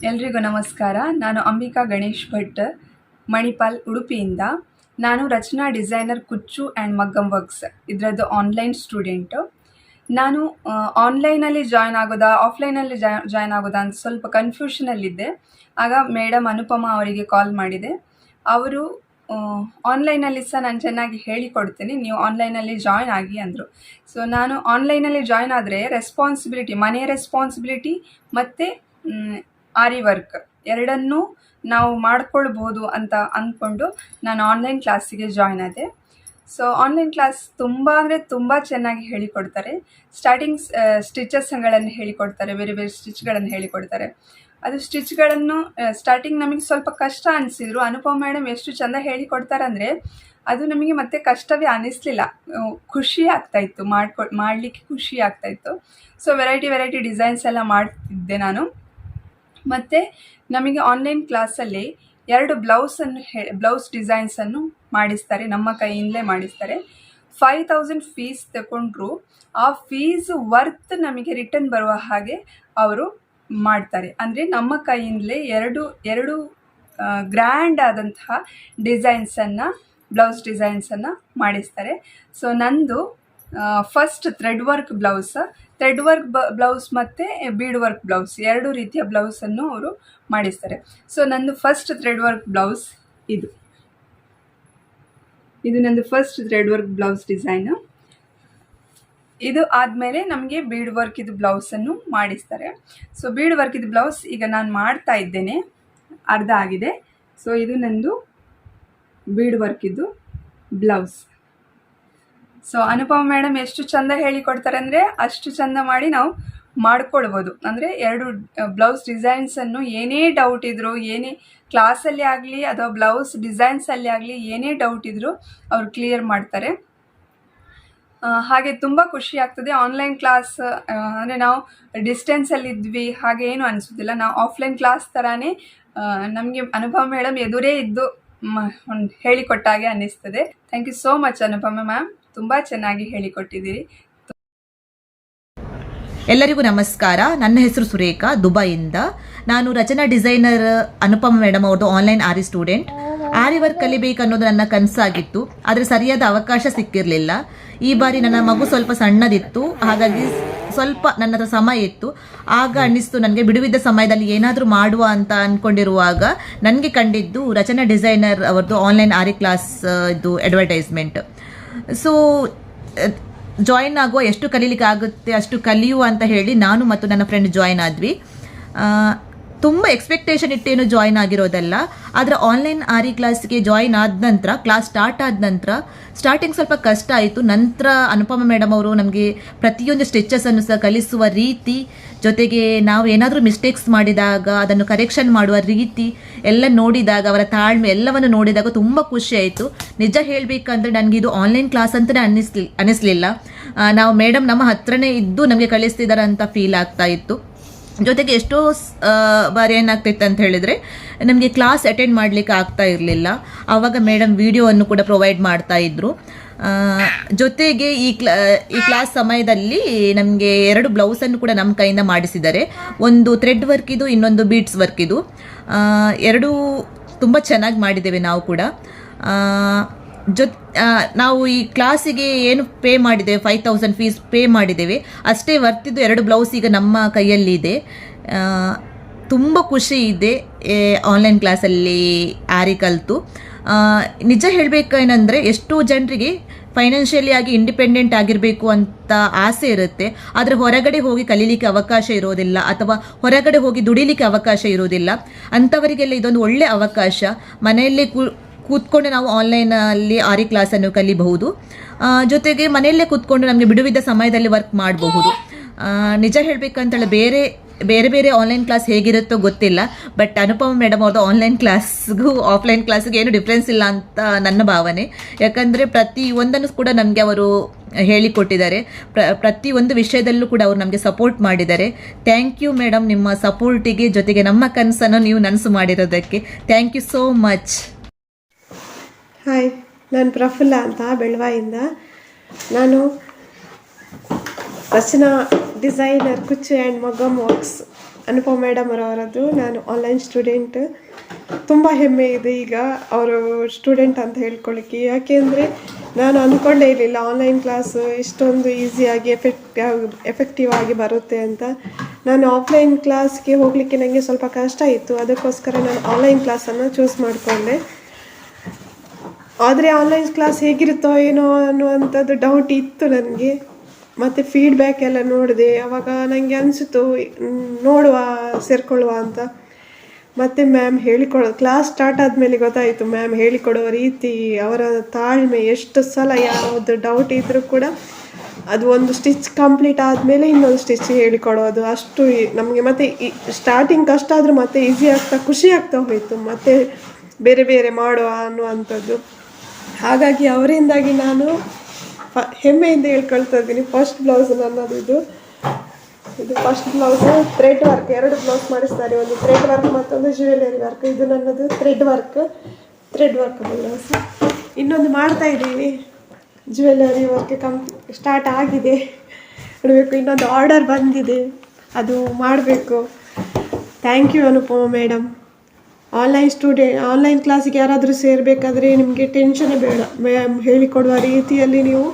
ಎಲ್ರಿಗೂ ನಮಸ್ಕಾರ. ನಾನು ಅಂಬಿಕಾ ಗಣೇಶ್ ಭಟ್, ಮಣಿಪಾಲ್, ಉಡುಪಿಯಿಂದ. ನಾನು ರಚನಾ ಡಿಸೈನರ್ ಕುಚ್ಚು ಆ್ಯಂಡ್ ಮಗ್ಗಮ್ ವರ್ಕ್ಸ್ ಇದರದ್ದು ಆನ್ಲೈನ್ ಸ್ಟೂಡೆಂಟು. ನಾನು ಆನ್ಲೈನಲ್ಲಿ ಜಾಯ್ನ್ ಆಗೋದಾ ಆಫ್ಲೈನಲ್ಲಿ ಜಾಯ್ನ್ ಆಗೋದಾ ಅಂತ ಸ್ವಲ್ಪ ಕನ್ಫ್ಯೂಷನಲ್ಲಿದ್ದೆ. ಆಗ ಮೇಡಮ್ ಅನುಪಮ ಅವರಿಗೆ ಕಾಲ್ ಮಾಡಿದೆ. ಅವರು ಆನ್ಲೈನಲ್ಲಿ ಸಹ ನಾನು ಚೆನ್ನಾಗಿ ಹೇಳಿಕೊಡ್ತೀನಿ, ನೀವು ಆನ್ಲೈನಲ್ಲಿ ಜಾಯ್ನ್ ಆಗಿ ಅಂದರು. ಸೊ ನಾನು ಆನ್ಲೈನಲ್ಲಿ ಜಾಯ್ನ್ ಆದರೆ ರೆಸ್ಪಾನ್ಸಿಬಿಲಿಟಿ, ಮನೆ ರೆಸ್ಪಾನ್ಸಿಬಿಲಿಟಿ ಮತ್ತು ಆರಿ ವರ್ಕ್ ಎರಡನ್ನೂ ನಾವು ಮಾಡ್ಕೊಳ್ಬೋದು ಅಂತ ಅಂದ್ಕೊಂಡು ನಾನು ಆನ್ಲೈನ್ ಕ್ಲಾಸಿಗೆ ಜಾಯ್ನ್ ಆದೆ. ಸೊ ಆನ್ಲೈನ್ ಕ್ಲಾಸ್ ತುಂಬ ಅಂದರೆ ತುಂಬ ಚೆನ್ನಾಗಿ ಹೇಳಿಕೊಡ್ತಾರೆ. ಸ್ಟಿಚಸ್ಗಳನ್ನು ಹೇಳಿಕೊಡ್ತಾರೆ, ಬೇರೆ ಬೇರೆ ಸ್ಟಿಚ್ಗಳನ್ನು ಹೇಳಿಕೊಡ್ತಾರೆ. ಅದು ಸ್ಟಿಚ್ಗಳನ್ನು ಸ್ಟಾರ್ಟಿಂಗ್ ನಮಗೆ ಸ್ವಲ್ಪ ಕಷ್ಟ ಅನಿಸಿದ್ರು. ಅನುಪಮ ಮೇಡಮ್ ಎಷ್ಟು ಚೆಂದ ಹೇಳಿಕೊಡ್ತಾರೆ ಅಂದರೆ ಅದು ನಮಗೆ ಮತ್ತೆ ಕಷ್ಟವೇ ಅನ್ನಿಸ್ಲಿಲ್ಲ, ಖುಷಿ ಆಗ್ತಾಯಿತ್ತು, ಮಾಡಲಿಕ್ಕೆ ಖುಷಿ ಆಗ್ತಾಯಿತ್ತು. ಸೊ ವೆರೈಟಿ ಡಿಸೈನ್ಸ್ ಎಲ್ಲ ಮಾಡ್ತಿದ್ದೆ ನಾನು. ಮತ್ತು ನಮಗೆ ಆನ್ಲೈನ್ ಕ್ಲಾಸಲ್ಲಿ 2 ಬ್ಲೌಸ್ ಡಿಸೈನ್ಸನ್ನು ಮಾಡಿಸ್ತಾರೆ, ನಮ್ಮ ಕೈಯಿಂದಲೇ ಮಾಡಿಸ್ತಾರೆ. 5000 ಫೀಸ್ ತಗೊಂಡ್ರು ಆ ಫೀಸ್ ವರ್ತ್ ನಮಗೆ ರಿಟರ್ನ್ ಬರುವ ಹಾಗೆ ಅವರು ಮಾಡ್ತಾರೆ. ಅಂದರೆ ನಮ್ಮ ಕೈಯಿಂದಲೇ ಎರಡು ಗ್ರ್ಯಾಂಡ್ ಆದಂತಹ ಬ್ಲೌಸ್ ಡಿಸೈನ್ಸನ್ನು ಮಾಡಿಸ್ತಾರೆ. ಸೊ ನಂದು ಫಸ್ಟ್ ಥ್ರೆಡ್ ವರ್ಕ್ ಬ್ಲೌಸ್ ಮತ್ತು ಬೀಡ್ ವರ್ಕ್ ಬ್ಲೌಸ್ 2 ರೀತಿಯ ಬ್ಲೌಸನ್ನು ಅವರು ಮಾಡಿಸ್ತಾರೆ. ಸೊ ನಂದು ಫಸ್ಟ್ ಥ್ರೆಡ್ ವರ್ಕ್ ಬ್ಲೌಸ್ ಇದು ನಂದು first thread work blouse design. ಇದು ಆದಮೇಲೆ ನಮಗೆ ಬೀಡ್ ವರ್ಕ್ ಇದು ಬ್ಲೌಸನ್ನು ಮಾಡಿಸ್ತಾರೆ. ಸೊ ಬೀಡ್ ವರ್ಕ್ ಇದು ಬ್ಲೌಸ್ ಈಗ ನಾನು ಮಾಡ್ತಾ ಇದ್ದೇನೆ, ಅರ್ಧ ಆಗಿದೆ. ಸೊ ಇದು ನಂದು ಬೀಡ್ ವರ್ಕ್ ಇದು ಬ್ಲೌಸ್. ಸೊ ಅನುಪಮ ಮೇಡಮ್ ಎಷ್ಟು ಚೆಂದ ಹೇಳಿಕೊಡ್ತಾರೆ ಅಂದರೆ ಅಷ್ಟು ಚೆಂದ ಮಾಡಿ ನಾವು ಮಾಡ್ಕೊಳ್ಬೋದು. ಅಂದರೆ 2 ಬ್ಲೌಸ್ ಡಿಸೈನ್ಸನ್ನು ಏನೇ ಡೌಟ್ ಇದ್ದರೂ, ಏನೇ ಕ್ಲಾಸಲ್ಲಿ ಆಗಲಿ ಅಥವಾ ಬ್ಲೌಸ್ ಡಿಸೈನ್ಸಲ್ಲಿ ಆಗಲಿ ಏನೇ ಡೌಟ್ ಇದ್ದರೂ ಅವರು ಕ್ಲಿಯರ್ ಮಾಡ್ತಾರೆ. ಹಾಗೆ ತುಂಬ ಖುಷಿ ಆಗ್ತದೆ. ಆನ್ಲೈನ್ ಕ್ಲಾಸ್ ಅಂದರೆ ನಾವು ಡಿಸ್ಟೆನ್ಸಲ್ಲಿದ್ವಿ ಹಾಗೆ ಏನೂ ಅನಿಸೋದಿಲ್ಲ. ನಾವು ಆಫ್ಲೈನ್ ಕ್ಲಾಸ್ ಥರನೇ ನಮಗೆ ಅನುಪಮ ಮೇಡಮ್ ಎದುರೇ ಇದ್ದು ಹೇಳಿಕೊಟ್ಟಾಗೆ ಅನ್ನಿಸ್ತದೆ. Thank you so much Anupama ma'am, ತುಂಬ ಚೆನ್ನಾಗಿ ಹೇಳಿಕೊಟ್ಟಿದ್ದೀರಿ. ಎಲ್ಲರಿಗೂ ನಮಸ್ಕಾರ. ನನ್ನ ಹೆಸರು ಸುರೇಖಾ, ದುಬೈಯಿಂದ. ನಾನು ರಚನಾ ಡಿಸೈನರ್ ಅನುಪಮ ಮೇಡಮ್ ಅವ್ರದ್ದು ಆನ್ಲೈನ್ ಆರಿ ಸ್ಟೂಡೆಂಟ್. ಆರಿ ವರ್ಕ್ ಕಲಿಬೇಕು ಅನ್ನೋದು ನನ್ನ ಕನಸಾಗಿತ್ತು, ಆದರೆ ಸರಿಯಾದ ಅವಕಾಶ ಸಿಕ್ಕಿರಲಿಲ್ಲ. ಈ ಬಾರಿ ನನ್ನ ಮಗು ಸ್ವಲ್ಪ ಸಣ್ಣದಿತ್ತು, ಹಾಗಾಗಿ ಸ್ವಲ್ಪ ನನ್ನ ಹತ್ರ ಸಮಯ ಇತ್ತು. ಆಗ ಅನ್ನಿಸ್ತು ನನಗೆ ಬಿಡುವಿದ್ದ ಸಮಯದಲ್ಲಿ ಏನಾದರೂ ಮಾಡುವ ಅಂತ ಅಂದ್ಕೊಂಡಿರುವಾಗ ನನಗೆ ಕಂಡಿದ್ದು ರಚನಾ ಡಿಸೈನರ್ ಅವ್ರದ್ದು ಆನ್ಲೈನ್ ಆರಿ ಕ್ಲಾಸ್ ಇದು ಅಡ್ವರ್ಟೈಸ್ಮೆಂಟ್. ಸೊ ಜಾಯಿನ್ ಆಗುವ, ಎಷ್ಟು ಕಲೀಲಿಕ್ಕೆ ಆಗುತ್ತೆ ಅಷ್ಟು ಕಲಿಯುವ ಅಂತ ಹೇಳಿ ನಾನು ಮತ್ತು ನನ್ನ ಫ್ರೆಂಡ್ ಜಾಯಿನ್ ಆದ್ವಿ. ತುಂಬ ಎಕ್ಸ್ಪೆಕ್ಟೇಷನ್ ಇಟ್ಟೇನು ಜಾಯಿನ್ ಆಗಿರೋದಲ್ಲ, ಆದರೆ ಆನ್ಲೈನ್ ಆರಿ ಕ್ಲಾಸ್ಗೆ ಜಾಯಿನ್ ಆದ ನಂತರ, ಕ್ಲಾಸ್ ಸ್ಟಾರ್ಟ್ ಆದ ನಂತರ ಸ್ಟಾರ್ಟಿಂಗ್ ಸ್ವಲ್ಪ ಕಷ್ಟ ಆಯಿತು. ನಂತರ ಅನುಪಮ ಮೇಡಮ್ ಅವರು ನಮಗೆ ಪ್ರತಿಯೊಂದು ಸ್ಟಿಚಸನ್ನು ಸಹ ಕಲಿಸುವ ರೀತಿ, ಜೊತೆಗೆ ನಾವು ಏನಾದರೂ ಮಿಸ್ಟೇಕ್ಸ್ ಮಾಡಿದಾಗ ಅದನ್ನು ಕರೆಕ್ಷನ್ ಮಾಡುವ ರೀತಿ ಎಲ್ಲ ನೋಡಿದಾಗ, ಅವರ ತಾಳ್ಮೆ ಎಲ್ಲವನ್ನು ನೋಡಿದಾಗ ತುಂಬ ಖುಷಿ ಆಯಿತು. ನಿಜ ಹೇಳಬೇಕಂದ್ರೆ ನನಗೆ ಇದು ಆನ್ಲೈನ್ ಕ್ಲಾಸ್ ಅಂತಲೇ ಅನ್ನಿಸ್ಲಿಲ್ಲ. ನಾವು ಮೇಡಮ್ ನಮ್ಮ ಹತ್ರನೇ ಇದ್ದು ನಮಗೆ ಕಳಿಸ್ತಿದ್ದಾರೆ ಅಂತ ಫೀಲ್ ಆಗ್ತಾ ಇತ್ತು. ಜೊತೆಗೆ ಎಷ್ಟೋ ಬಾರಿ ಏನಾಗ್ತಿತ್ತು ಅಂತ ಹೇಳಿದರೆ ನಮಗೆ ಕ್ಲಾಸ್ ಅಟೆಂಡ್ ಮಾಡಲಿಕ್ಕೆ ಆಗ್ತಾ ಇರಲಿಲ್ಲ. ಆವಾಗ ಮೇಡಮ್ ವಿಡಿಯೋವನ್ನು ಕೂಡ ಪ್ರೊವೈಡ್ ಮಾಡ್ತಾ ಇದ್ರು. ಜೊತೆಗೆ ಈ ಕ್ಲಾಸ್ ಸಮಯದಲ್ಲಿ ನಮಗೆ 2 ಬ್ಲೌಸನ್ನು ಕೂಡ ನಮ್ಮ ಕೈಯಿಂದ ಮಾಡಿಸಿದ್ದಾರೆ. ಒಂದು ಥ್ರೆಡ್ ವರ್ಕ್ ಇದು, ಇನ್ನೊಂದು ಬೀಡ್ಸ್ ವರ್ಕ್ ಇದು. 2 ತುಂಬ ಚೆನ್ನಾಗಿ ಮಾಡಿದ್ದೇವೆ ನಾವು ಕೂಡ. ನಾವು ಈ ಕ್ಲಾಸಿಗೆ ಏನು ಪೇ ಮಾಡಿದ್ದೇವೆ, 5000 ಫೀಸ್ ಪೇ ಮಾಡಿದ್ದೇವೆ, ಅಷ್ಟೇ ವರ್ತಿದ್ದು 2 ಬ್ಲೌಸ್ ಈಗ ನಮ್ಮ ಕೈಯಲ್ಲಿದೆ. ತುಂಬ ಖುಷಿ ಇದೆ ಆನ್ಲೈನ್ ಕ್ಲಾಸಲ್ಲಿ ಆರಿ ಕಲಿತು. ನಿಜ ಹೇಳಬೇಕೇನೆಂದರೆ ಎಷ್ಟೋ ಜನರಿಗೆ ಫೈನಾನ್ಷಿಯಲಿ ಆಗಿ ಇಂಡಿಪೆಂಡೆಂಟ್ ಆಗಿರಬೇಕು ಅಂತ ಆಸೆ ಇರುತ್ತೆ, ಆದರೆ ಹೊರಗಡೆ ಹೋಗಿ ಕಲೀಲಿಕ್ಕೆ ಅವಕಾಶ ಇರೋದಿಲ್ಲ ಅಥವಾ ಹೊರಗಡೆ ಹೋಗಿ ದುಡಿಲಿಕ್ಕೆ ಅವಕಾಶ ಇರೋದಿಲ್ಲ. ಅಂಥವರಿಗೆಲ್ಲ ಇದೊಂದು ಒಳ್ಳೆಯ ಅವಕಾಶ. ಮನೆಯಲ್ಲೇ ಕೂತ್ಕೊಂಡು ನಾವು ಆನ್ಲೈನಲ್ಲಿ ಆರಿ ಕ್ಲಾಸನ್ನು ಕಲಿಬಹುದು. ಜೊತೆಗೆ ಮನೆಯಲ್ಲೇ ಕೂತ್ಕೊಂಡು ನಮಗೆ ಬಿಡುವಿದ್ದ ಸಮಯದಲ್ಲಿ ವರ್ಕ್ ಮಾಡಬಹುದು. ನಿಜ ಹೇಳಬೇಕಂತೇಳಿ ಬೇರೆ ಆನ್ಲೈನ್ ಕ್ಲಾಸ್ ಹೇಗಿರುತ್ತೋ ಗೊತ್ತಿಲ್ಲ, ಬಟ್ ಅನುಪಮ ಮೇಡಮ್ ಅವ್ರದ್ದು ಆನ್ಲೈನ್ ಕ್ಲಾಸ್ಗೂ ಆಫ್ಲೈನ್ ಕ್ಲಾಸ್ಗೂ ಏನು ಡಿಫ್ರೆನ್ಸ್ ಇಲ್ಲ ಅಂತ ನನ್ನ ಭಾವನೆ. ಯಾಕಂದರೆ ಪ್ರತಿಯೊಂದನ್ನು ಕೂಡ ನಮಗೆ ಅವರು ಹೇಳಿಕೊಟ್ಟಿದ್ದಾರೆ, ಪ್ರತಿಯೊಂದು ವಿಷಯದಲ್ಲೂ ಕೂಡ ಅವರು ನಮಗೆ ಸಪೋರ್ಟ್ ಮಾಡಿದ್ದಾರೆ. ಥ್ಯಾಂಕ್ ಯು ಮೇಡಮ್, ನಿಮ್ಮ ಸಪೋರ್ಟಿಗೆ, ಜೊತೆಗೆ ನಮ್ಮ ಕನಸನ್ನು ನೀವು ನನಸು ಮಾಡಿರೋದಕ್ಕೆ thank you so much. Hi, ನಾನು ಪ್ರಫುಲ್ಲ ಅಂತ ಬೆಳವಾಯಿಂದ. ನಾನು ರಚನಾ ಡಿಸೈನರ್ ಕುಚ್ಚು and maggam works Anupama madam ಅವರದ್ದು. ನಾನು ಆನ್ಲೈನ್ ಸ್ಟೂಡೆಂಟ್. ತುಂಬ ಹೆಮ್ಮೆ ಇದೆ ಈಗ ಅವರು ಸ್ಟೂಡೆಂಟ್ ಅಂತ ಹೇಳ್ಕೊಳ್ಳಿಕ್ಕೆ. ಯಾಕೆಂದರೆ ನಾನು ಅಂದ್ಕೊಂಡೇ ಇರಲಿಲ್ಲ ಆನ್ಲೈನ್ ಕ್ಲಾಸ್ ಇಷ್ಟೊಂದು ಈಸಿಯಾಗಿ ಎಫೆಕ್ಟಿವ್ ಆಗಿ ಬರುತ್ತೆ ಅಂತ. ನಾನು ಆಫ್ಲೈನ್ ಕ್ಲಾಸ್ಗೆ ಹೋಗಲಿಕ್ಕೆ ನನಗೆ ಸ್ವಲ್ಪ ಕಷ್ಟ ಇತ್ತು, ಅದಕ್ಕೋಸ್ಕರ ನಾನು ಆನ್ಲೈನ್ ಕ್ಲಾಸನ್ನು ಚೂಸ್ ಮಾಡಿಕೊಂಡೆ. ಆದರೆ ಆನ್ಲೈನ್ ಕ್ಲಾಸ್ ಹೇಗಿರುತ್ತೋ ಏನೋ ಅನ್ನುವಂಥದ್ದು ಡೌಟ್ ಇತ್ತು ನನಗೆ. ಮತ್ತು ಫೀಡ್ಬ್ಯಾಕ್ ಎಲ್ಲ ನೋಡಿದೆ, ಆವಾಗ ನನಗೆ ಅನಿಸಿತು ನೋಡುವ ಸೇರಿಕೊಳ್ಳುವ ಅಂತ. ಮತ್ತು ಮ್ಯಾಮ್ ಕ್ಲಾಸ್ ಸ್ಟಾರ್ಟ್ ಆದಮೇಲೆ ಗೊತ್ತಾಯಿತು ಮ್ಯಾಮ್ ಹೇಳಿಕೊಡುವ ರೀತಿ, ಅವರ ತಾಳ್ಮೆ, ಎಷ್ಟು ಸಲ ಯಾವುದು ಡೌಟ್ ಇದ್ದರೂ ಕೂಡ ಅದು ಒಂದು ಸ್ಟಿಚ್ ಕಂಪ್ಲೀಟ್ ಆದಮೇಲೆ ಇನ್ನೊಂದು ಸ್ಟಿಚ್ ಹೇಳಿಕೊಡೋದು, ಅಷ್ಟು ನಮಗೆ ಮತ್ತು ಸ್ಟಾರ್ಟಿಂಗ್ ಕಷ್ಟ ಆದರೂ ಮತ್ತೆ ಈಸಿ ಆಗ್ತಾ ಖುಷಿ ಆಗ್ತಾ ಹೋಯಿತು ಮತ್ತು ಬೇರೆ ಬೇರೆ ಮಾಡುವ ಅನ್ನುವಂಥದ್ದು. ಹಾಗಾಗಿ ಅವರಿಂದಾಗಿ ನಾನು ಹೆಮ್ಮೆಯಿಂದ ಹೇಳ್ಕೊಳ್ತಾ ಇದ್ದೀನಿ. ಫಸ್ಟ್ ಬ್ಲೌಸ್ ನನ್ನದು ಇದು first blouse thread work, 2 blouse ಮಾಡಿಸ್ತಾರೆ, ಒಂದು ಥ್ರೆಡ್ ವರ್ಕ್ ಮತ್ತೊಂದು ಜ್ಯುವೆಲರಿ ವರ್ಕ್. ಇದು ನನ್ನದು ಥ್ರೆಡ್ ವರ್ಕ್ ಬ್ಲೌಸ್. ಇನ್ನೊಂದು ಮಾಡ್ತಾ ಇದ್ದೀನಿ, ಜ್ಯುವೆಲರಿ ವರ್ಕ್ ಸ್ಟಾರ್ಟ್ ಆಗಿದೆ, ನೋಡಬೇಕು. ಇನ್ನೊಂದು ಆರ್ಡರ್ ಬಂದಿದೆ, ಅದು ಮಾಡಬೇಕು. Thank you Anupama madam. Online ಕ್ಲಾಸಿಗೆ ಯಾರಾದರೂ ಸೇರಬೇಕಾದ್ರೆ ನಿಮಗೆ ಟೆನ್ಷನ್ನೇ ಬೇಡ. ಮ್ಯಾಮ್ ಹೇಳಿಕೊಡುವ ರೀತಿಯಲ್ಲಿ ನೀವು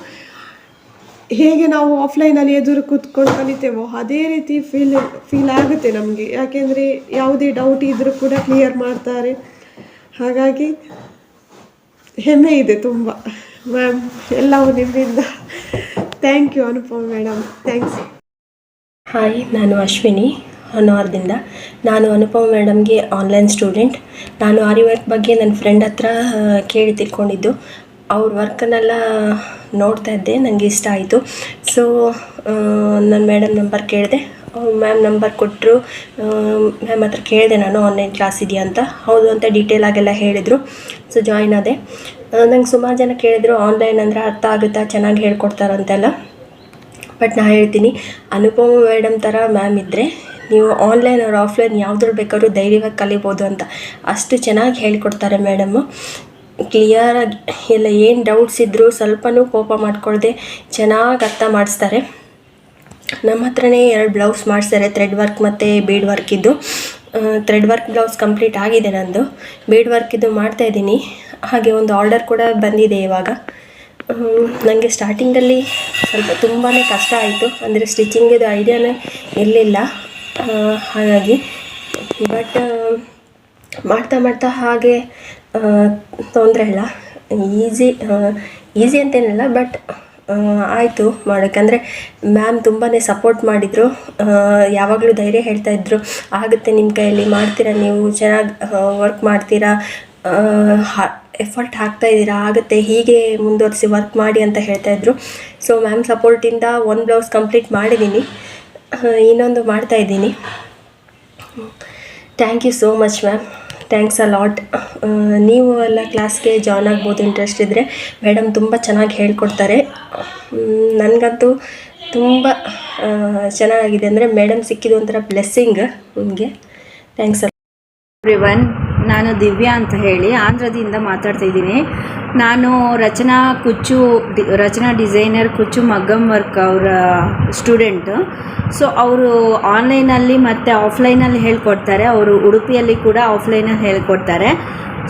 ಹೇಗೆ ನಾವು ಆಫ್ಲೈನಲ್ಲಿ ಎದುರು ಕೂತ್ಕೊಂಡು ಕಲಿತೇವೋ ಅದೇ ರೀತಿ ಫೀಲ್ ಆಗುತ್ತೆ ನಮಗೆ. ಯಾಕೆಂದರೆ ಯಾವುದೇ ಡೌಟ್ ಇದ್ದರೂ ಕೂಡ ಕ್ಲಿಯರ್ ಮಾಡ್ತಾರೆ. ಹಾಗಾಗಿ ಹೆಮ್ಮೆ ಇದೆ ತುಂಬ ಮ್ಯಾಮ್, ಎಲ್ಲವೂ ನಿಮ್ಮಿಂದ. Thank you Anupama madam, thanks. Hi, ನಾನು ಅಶ್ವಿನಿ ಹೊನ್ನಾವರದಿಂದ. ನಾನು ಅನುಪಮ ಮೇಡಮ್ಗೆ ಆನ್ಲೈನ್ ಸ್ಟೂಡೆಂಟ್. ನಾನು ಆರಿ ವರ್ಕ್ ಬಗ್ಗೆ ನನ್ನ ಫ್ರೆಂಡ್ ಹತ್ರ ಕೇಳಿ ತಿಳ್ಕೊಂಡಿದ್ದು. ಅವ್ರ ವರ್ಕನ್ನೆಲ್ಲ ನೋಡ್ತಾ ಇದ್ದೆ, ನನಗೆ ಇಷ್ಟ ಆಯಿತು. ಸೊ ನನ್ನ ಮೇಡಮ್ ನಂಬರ್ ಕೇಳಿದೆ, ಮ್ಯಾಮ್ ನಂಬರ್ ಕೊಟ್ಟರು. ಮ್ಯಾಮ್ ಹತ್ರ ಕೇಳಿದೆ ನಾನು ಆನ್ಲೈನ್ ಕ್ಲಾಸ್ ಇದೆಯಾ ಅಂತ. ಹೌದು ಅಂತ ಡೀಟೇಲ್ ಆಗೆಲ್ಲ ಹೇಳಿದರು. ಸೊ ಜಾಯ್ನ್ ಆದೆ. ನಂಗೆ ಸುಮಾರು ಜನ ಕೇಳಿದರು ಆನ್ಲೈನ್ ಅಂದರೆ ಅರ್ಥ ಆಗುತ್ತಾ, ಚೆನ್ನಾಗಿ ಹೇಳ್ಕೊಡ್ತಾರಂತೆಲ್ಲ. ಬಟ್ ನಾನು ಹೇಳ್ತೀನಿ, ಅನುಪಮ ಮೇಡಮ್ ಥರ ಮ್ಯಾಮ್ ಇದ್ದರೆ ನೀವು ಆನ್ಲೈನ್ ಅವ್ರು ಆಫ್ಲೈನ್ ಯಾವುದ್ರಲ್ಲಿ ಬೇಕಾದ್ರೂ ಧೈರ್ಯವಾಗಿ ಕಲಿಬೋದು ಅಂತ. ಅಷ್ಟು ಚೆನ್ನಾಗಿ ಹೇಳ್ಕೊಡ್ತಾರೆ ಮೇಡಮ್ಮು. ಕ್ಲಿಯರಾಗಿ ಎಲ್ಲ ಏನು ಡೌಟ್ಸ್ ಇದ್ದರೂ ಸ್ವಲ್ಪನೂ ಕೋಪ ಮಾಡ್ಕೊಳ್ದೆ ಚೆನ್ನಾಗಿ ಅರ್ಥ ಮಾಡಿಸ್ತಾರೆ. ನಮ್ಮ ಹತ್ರನೇ 2 ಬ್ಲೌಸ್ ಮಾಡಿಸ್ತಾರೆ, ಥ್ರೆಡ್ ವರ್ಕ್ ಮತ್ತು ಬೀಡ್ ವರ್ಕಿದ್ದು. ಥ್ರೆಡ್ ವರ್ಕ್ ಬ್ಲೌಸ್ ಕಂಪ್ಲೀಟ್ ಆಗಿದೆ ನಂದು, ಬೀಡ್ ವರ್ಕಿದ್ದು ಮಾಡ್ತಾಯಿದ್ದೀನಿ. ಹಾಗೆ ಒಂದು ಆರ್ಡರ್ ಕೂಡ ಬಂದಿದೆ ಇವಾಗ. ನನಗೆ ಸ್ಟಾರ್ಟಿಂಗಲ್ಲಿ ಸ್ವಲ್ಪ ತುಂಬಾ ಕಷ್ಟ ಆಯಿತು, ಅಂದರೆ ಸ್ಟಿಚಿಂಗಿದು ಐಡಿಯಾನೇ ಇರಲಿಲ್ಲ. ಹಾಗಾಗಿ ಬಟ್ ಮಾಡ್ತಾ ಹಾಗೆ ತೊಂದರೆ ಇಲ್ಲ, ಈಸಿ ಅಂತೇನಿಲ್ಲ. ಬಟ್ ಆಯಿತು ಮಾಡೋಕ್ಕೆ. ಅಂದರೆ ಮ್ಯಾಮ್ ತುಂಬಾ ಸಪೋರ್ಟ್ ಮಾಡಿದರು, ಯಾವಾಗಲೂ ಧೈರ್ಯ ಹೇಳ್ತಾಯಿದ್ರು, ಆಗುತ್ತೆ ನಿಮ್ಮ ಕೈಯಲ್ಲಿ, ಮಾಡ್ತೀರಾ ನೀವು, ಚೆನ್ನಾಗಿ ವರ್ಕ್ ಮಾಡ್ತೀರಾ, ಎಫರ್ಟ್ ಹಾಕ್ತಾಯಿದ್ದೀರಾ, ಆಗುತ್ತೆ, ಹೀಗೆ ಮುಂದುವರಿಸಿ ವರ್ಕ್ ಮಾಡಿ ಅಂತ ಹೇಳ್ತಾಯಿದ್ರು. ಸೊ ಮ್ಯಾಮ್ ಸಪೋರ್ಟಿಂದ 1 ಬ್ಲೌಸ್ ಕಂಪ್ಲೀಟ್ ಮಾಡಿದ್ದೀನಿ, ಇನ್ನೊಂದು ಮಾಡ್ತಾಯಿದ್ದೀನಿ. Thank you so much ma'am, thanks a lot. ನೀವು ಎಲ್ಲ ಕ್ಲಾಸ್ಗೆ ಜಾಯ್ನ್ ಆಗ್ಬೋದು ಇಂಟ್ರೆಸ್ಟ್ ಇದ್ದರೆ. ಮೇಡಮ್ ತುಂಬ ಚೆನ್ನಾಗಿ ಹೇಳ್ಕೊಡ್ತಾರೆ. ನನಗಂತೂ ತುಂಬ ಚೆನ್ನಾಗಿದೆ, ಅಂದರೆ ಮೇಡಮ್ ಸಿಕ್ಕಿದ್ದು ಒಂಥರ ಬ್ಲೆಸ್ಸಿಂಗ್ ನನಗೆ. Thanks everyone. ನಾನು ದಿವ್ಯಾ ಅಂತ ಹೇಳಿ ಆಂಧ್ರದಿಂದ ಮಾತಾಡ್ತಾ ಇದ್ದೀನಿ. ನಾನು ರಚನಾ ಡಿಸೈನರ್ ಕುಚ್ಚು ಮಗ್ಗಮ್ ವರ್ಕ್ ಅವರ ಸ್ಟೂಡೆಂಟು. ಸೊ ಅವರು ಆನ್ಲೈನಲ್ಲಿ ಮತ್ತು ಆಫ್ಲೈನಲ್ಲಿ ಹೇಳ್ಕೊಡ್ತಾರೆ. ಅವರು ಉಡುಪಿಯಲ್ಲಿ ಕೂಡ ಆಫ್ಲೈನಲ್ಲಿ ಹೇಳ್ಕೊಡ್ತಾರೆ.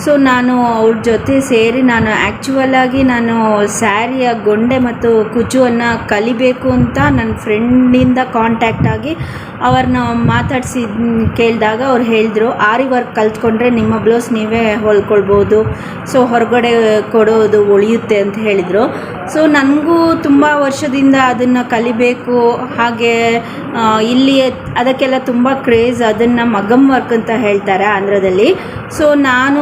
ಸೊ ನಾನು ಅವ್ರ ಜೊತೆ ಸೇರಿ ನಾನು ಆ್ಯಕ್ಚುವಲಾಗಿ ನಾನು ಸ್ಯಾರಿಯ ಗೊಂಡೆ ಮತ್ತು ಕುಚ್ಚುವನ್ನು ಕಲಿಬೇಕು ಅಂತ ನನ್ನ ಫ್ರೆಂಡಿಂದ ಕಾಂಟ್ಯಾಕ್ಟ್ ಆಗಿ ಅವ್ರನ್ನ ಮಾತಾಡಿಸಿ ಕೇಳಿದಾಗ ಅವ್ರು ಹೇಳಿದ್ರು, ಆರಿ ವರ್ಕ್ ಕಲ್ತ್ಕೊಂಡ್ರೆ ನಿಮ್ಮ ಬ್ಲೌಸ್ ನೀವೇ ಹೊಲ್ಕೊಳ್ಬೋದು, ಸೊ ಹೊರಗಡೆ ಕೊಡೋದು ಉಳಿಯುತ್ತೆ ಅಂತ ಹೇಳಿದರು. ಸೊ ನನಗೂ ತುಂಬ ವರ್ಷದಿಂದ ಅದನ್ನು ಕಲಿಬೇಕು, ಹಾಗೆ ಇಲ್ಲಿ ಅದಕ್ಕೆಲ್ಲ ತುಂಬ ಕ್ರೇಜ್. ಅದನ್ನು ಮಗಮ್ ವರ್ಕ್ ಅಂತ ಹೇಳ್ತಾರೆ ಆಂಧ್ರದಲ್ಲಿ. ಸೊ ನಾನು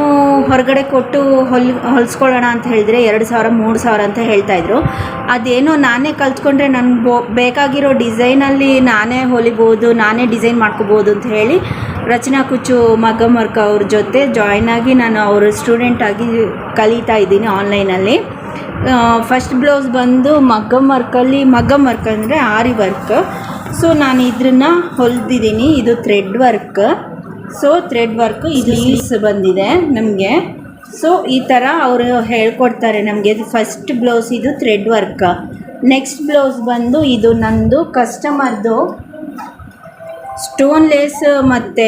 ಹೊರಗಡೆ ಕೊಟ್ಟು ಹೊಲಿಸ್ಕೊಳ್ಳೋಣ ಅಂತ ಹೇಳಿದ್ರೆ 2,000 3,000 ಅಂತ ಹೇಳ್ತಾಯಿದ್ರು. ಅದೇನೋ ನಾನೇ ಕಲ್ತ್ಕೊಂಡ್ರೆ ನನಗೆ ಬೇಕಾಗಿರೋ ಡಿಸೈನಲ್ಲಿ ನಾನೇ ಹೊಲಿಬೋದು, ನಾನೇ ಡಿಸೈನ್ ಮಾಡ್ಕೋಬೋದು ಅಂತ ಹೇಳಿ ರಚನಾ ಕುಚ್ಚು ಮಗ್ಗಮ್ ವರ್ಕ್ ಅವ್ರ ಜೊತೆ ಜಾಯ್ನ್ ಆಗಿ ನಾನು ಅವ್ರ ಸ್ಟೂಡೆಂಟಾಗಿ ಕಲಿತಾ ಇದ್ದೀನಿ ಆನ್ಲೈನಲ್ಲಿ. ಫಸ್ಟ್ ಬ್ಲೌಸ್ ಬಂದು ಮಗ್ಗಮ್ ವರ್ಕ್ ಅಂದರೆ ಆರಿ ವರ್ಕ್. ಸೊ ನಾನು ಇದನ್ನು ಹೊಲಿದಿದ್ದೀನಿ. ಇದು thread work. So thread work ಇದು ಲೀವ್ಸ್ ಬಂದಿದೆ ನಮಗೆ. ಸೊ ಈ ಥರ ಅವರು ಹೇಳ್ಕೊಡ್ತಾರೆ ನಮಗೆ. ಫಸ್ಟ್ ಬ್ಲೌಸ್ ಇದು ಥ್ರೆಡ್ ವರ್ಕ್. ನೆಕ್ಸ್ಟ್ ಬ್ಲೌಸ್ ಬಂದು ಇದು ನಂದು ಕಸ್ಟಮರ್ದು ಸ್ಟೋನ್ ಲೇಸ್ ಮತ್ತು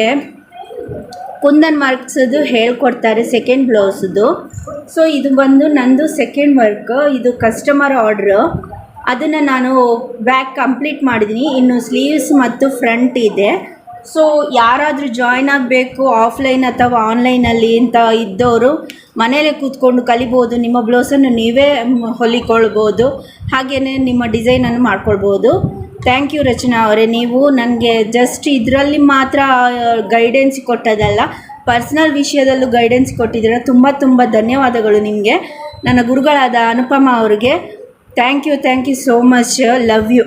ಕುಂದನ್ ಮಾರ್ಕ್ಸದು ಹೇಳ್ಕೊಡ್ತಾರೆ ಸೆಕೆಂಡ್ ಬ್ಲೌಸ್ದು. ಸೊ ಇದು ಬಂದು ನಂದು ಸೆಕೆಂಡ್ ವರ್ಕ್, ಇದು ಕಸ್ಟಮರ್ ಆರ್ಡ್ರು. ಅದನ್ನು ನಾನು ಬ್ಯಾಕ್ ಕಂಪ್ಲೀಟ್ ಮಾಡಿದ್ದೀನಿ, ಇನ್ನು ಸ್ಲೀವ್ಸ್ ಮತ್ತು ಫ್ರಂಟ್ ಇದೆ. ಸೊ ಯಾರಾದರೂ ಜಾಯ್ನ್ ಆಗಬೇಕು ಆಫ್ಲೈನ್ ಅಥವಾ ಆನ್ಲೈನಲ್ಲಿ ಅಂತ ಇದ್ದವರು ಮನೇಲೇ ಕೂತ್ಕೊಂಡು ಕಲಿಬೋದು. ನಿಮ್ಮ ಬ್ಲೌಸನ್ನು ನೀವೇ ಹೊಲಿಕೊಳ್ಬೋದು, ಹಾಗೆಯೇ ನಿಮ್ಮ ಡಿಸೈನನ್ನು ಮಾಡ್ಕೊಳ್ಬೋದು. ಥ್ಯಾಂಕ್ ಯು ರಚನಾ ಅವರೇ, ನೀವು ನನಗೆ ಜಸ್ಟ್ ಇದರಲ್ಲಿ ಮಾತ್ರ ಗೈಡೆನ್ಸ್ ಕೊಟ್ಟದಲ್ಲ, ಪರ್ಸ್ನಲ್ ವಿಷಯದಲ್ಲೂ ಗೈಡೆನ್ಸ್ ಕೊಟ್ಟಿದ್ದೀರ. ತುಂಬ ತುಂಬ ಧನ್ಯವಾದಗಳು ನಿಮಗೆ, ನನ್ನ ಗುರುಗಳಾದ ಅನುಪಮ ಅವರಿಗೆ. Thank you so much, love you.